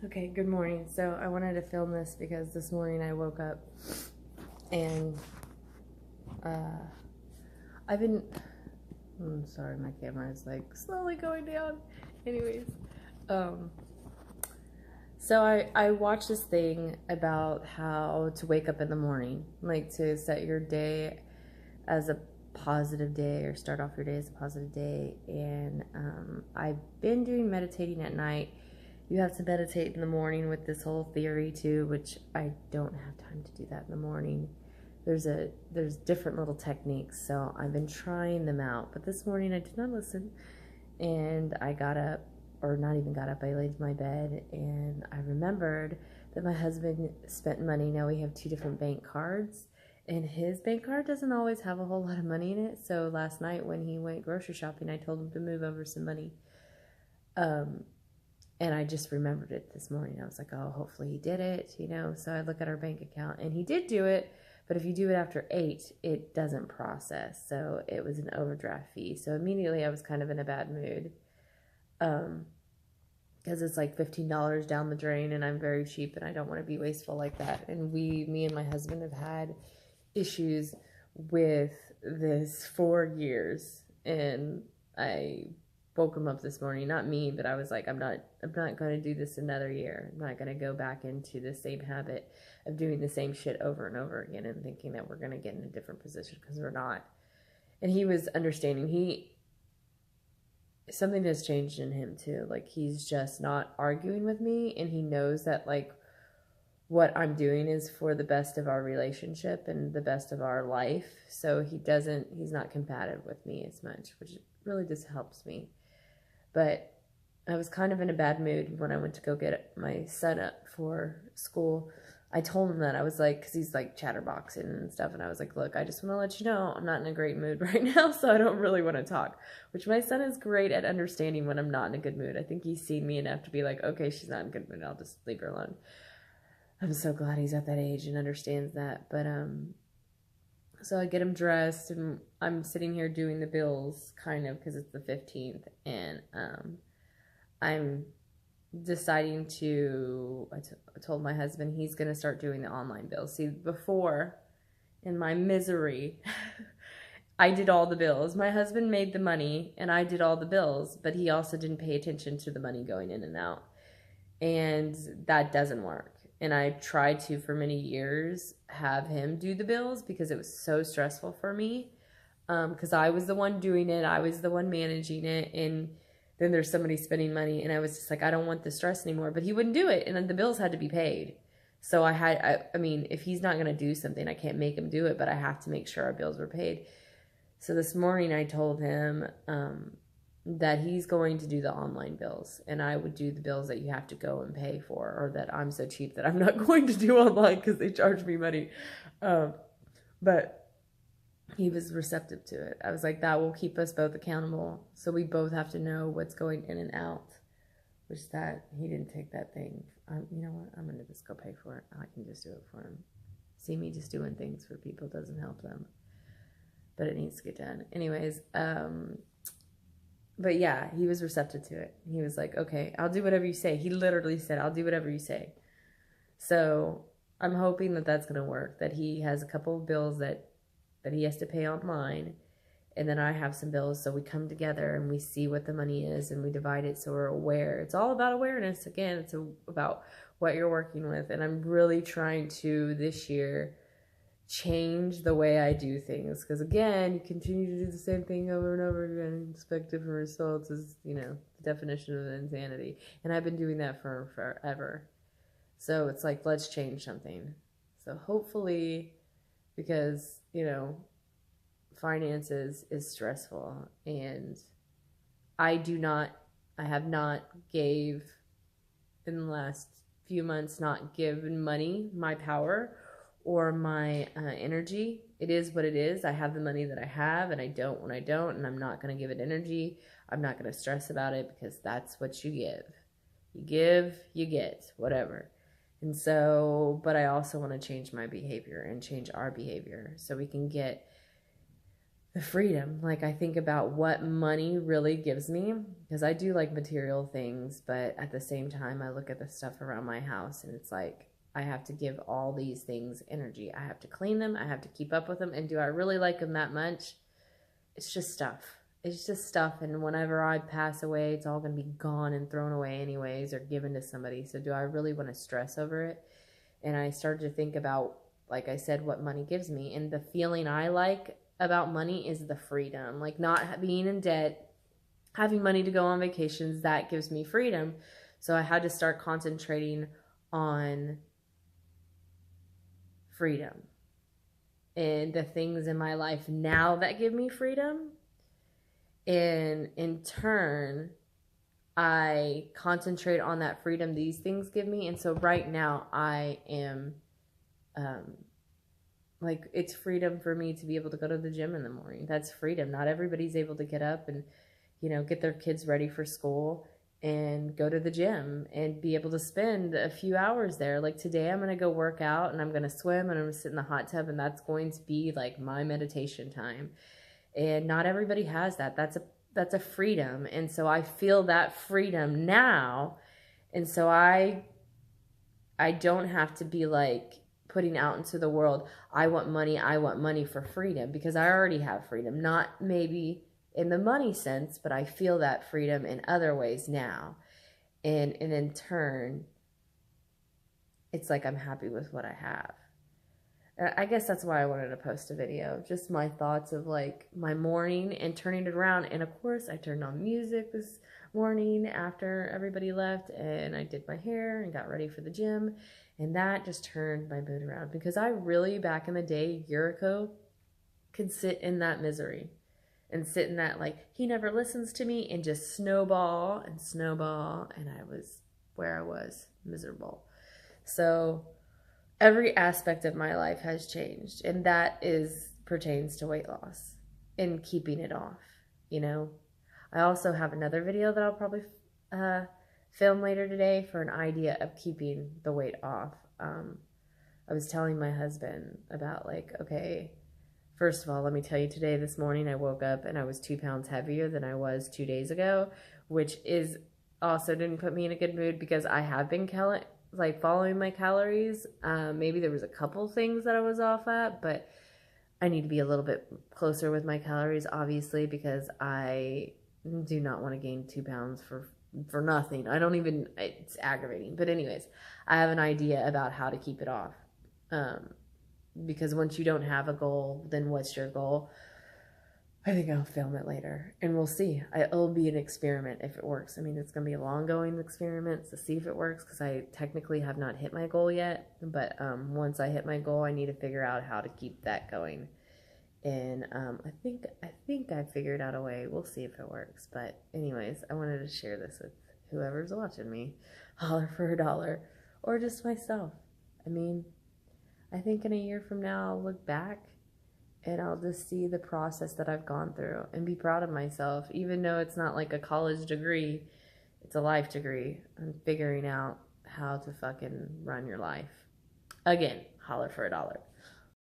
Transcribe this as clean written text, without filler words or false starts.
Okay, good morning. So I wanted to film this because this morning I woke up and uh, I've been. I'm sorry, my camera is like slowly going down. Anyways, um, so I watched this thing about how to wake up in the morning, like to set your day as a positive day or start off your day as a positive day. And I've been doing meditating at night. You have to meditate in the morning with this whole theory too, which I don't have time to do that in the morning. There's different little techniques, so I've been trying them out. But this morning I did not listen, and I got up, or not even got up. I laid in my bed, and I remembered that my husband spent money. Now we have two different bank cards, and his bank card doesn't always have a whole lot of money in it. So last night when he went grocery shopping, I told him to move over some money. And I just remembered it this morning. I was like, oh, hopefully he did it, So I look at our bank account, and he did do it. But if you do it after 8, it doesn't process. So it was an overdraft fee. So immediately I was kind of in a bad mood. Because it's like $15 down the drain, and I'm very cheap, and I don't want to be wasteful like that. And me and my husband have had issues with this for years. And I woke him up this morning, not me, but I was like, I'm not going to do this another year. I'm not going to go back into the same habit of doing the same shit over and over again and thinking that we're going to get in a different position, because we're not. And he was understanding. Something has changed in him too. Like, he's just not arguing with me, and he knows that like what I'm doing is for the best of our relationship and the best of our life. So he's not combative with me as much, which really just helps me. But I was kind of in a bad mood when I went to go get my son up for school. I told him that. I was like, because he's like chatterboxing and stuff, and I was like, look, I just want to let you know I'm not in a great mood right now, so I don't really want to talk. Which my son is great at understanding when I'm not in a good mood. I think he's seen me enough to be like, okay, she's not in a good mood, I'll just leave her alone. I'm so glad he's at that age and understands that. But so I get him dressed, and I'm sitting here doing the bills, kind of, because it's the 15th, and I'm deciding to. I told my husband he's going to start doing the online bills. See, before, in my misery, I did all the bills. My husband made the money, and I did all the bills, but he also didn't pay attention to the money going in and out, and that doesn't work. And I tried to, for many years, have him do the bills because it was so stressful for me. Because I was the one doing it. I was the one managing it. And then there's somebody spending money. And I was just like, I don't want the stress anymore. But he wouldn't do it. And then the bills had to be paid. So I mean, if he's not going to do something, I can't make him do it. But I have to make sure our bills were paid. So this morning I told him that he's going to do the online bills, and I would do the bills that you have to go and pay for, or that I'm so cheap that I'm not going to do online because they charge me money. But he was receptive to it. I was like, that will keep us both accountable, so we both have to know what's going in and out, which that he didn't take that thing. You know what? I'm going to just go pay for it. I can just do it for him. See, me just doing things for people doesn't help them, but it needs to get done. Anyways, but yeah, he was receptive to it. He was like, okay, I'll do whatever you say. He literally said, I'll do whatever you say. So I'm hoping that that's going to work, that he has a couple of bills that he has to pay online, and then I have some bills, so we come together and we see what the money is and we divide it so we're aware. It's all about awareness. Again, it's about what you're working with, and I'm really trying to, this year, change the way I do things, because again, you continue to do the same thing over and over again and expect different results is, the definition of insanity. And I've been doing that for forever. So it's like, let's change something. So hopefully, because, finances is stressful, and I have not gave in the last few months, not given money my power or my energy. It is what it is. I have the money that I have, and I don't when I don't, and I'm not going to give it energy. I'm not going to stress about it, because that's what you give. You give, you get, whatever. And so, but I also want to change my behavior and change our behavior so we can get the freedom. Like, I think about what money really gives me, because I do like material things, but at the same time I look at the stuff around my house and it's like I have to give all these things energy. I have to clean them, I have to keep up with them, and do I really like them that much? It's just stuff. It's just stuff, and whenever I pass away, it's all going to be gone and thrown away anyways, or given to somebody. So do I really want to stress over it? And I started to think about, like I said, what money gives me, and the feeling I like about money is the freedom. Like, not being in debt, having money to go on vacations, that gives me freedom. So I had to start concentrating on freedom and the things in my life now that give me freedom. And in turn, I concentrate on that freedom these things give me. And so right now I am like, it's freedom for me to be able to go to the gym in the morning. That's freedom. Not everybody's able to get up and, you know, get their kids ready for school and go to the gym and be able to spend a few hours there. Like, today I'm going to go work out and I'm going to swim and I'm going to sit in the hot tub, and that's going to be like my meditation time. And not everybody has that. That's a freedom. And so I feel that freedom now. And so I don't have to be like putting out into the world, I want money for freedom, because I already have freedom. Not maybe in the money sense, but I feel that freedom in other ways now. And in turn, it's like I'm happy with what I have. I guess that's why I wanted to post a video, just my thoughts of like my morning and turning it around. And of course I turned on music this morning after everybody left, and I did my hair and got ready for the gym, and that just turned my mood around, because I really, back in the day, a year ago, could sit in that misery and sit in that, like, he never listens to me, and just snowball, and I was where I was, miserable. So every aspect of my life has changed, and that pertains to weight loss and keeping it off, you know. I also have another video that I'll probably film later today for an idea of keeping the weight off. I was telling my husband about, like, okay, first of all, let me tell you, this morning I woke up and I was 2 pounds heavier than I was 2 days ago, which is also didn't put me in a good mood, because I have been following my calories. Maybe there was a couple things that I was off at, but I need to be a little bit closer with my calories, obviously, because I do not want to gain 2 pounds for nothing. It's aggravating. But anyways, I have an idea about how to keep it off. Because once you don't have a goal, then what's your goal? I think I'll film it later, and we'll see. It'll be an experiment if it works. I mean, it's going to be a long-going experiment to see if it works, because I technically have not hit my goal yet. But once I hit my goal, I need to figure out how to keep that going. And I think I figured out a way. We'll see if it works. But anyways, I wanted to share this with whoever's watching me. Holler for $1, or just myself. I mean, I think in a year from now, I'll look back and I'll just see the process that I've gone through and be proud of myself, even though it's not like a college degree, it's a life degree. I'm figuring out how to fucking run your life. Again, holler for $1.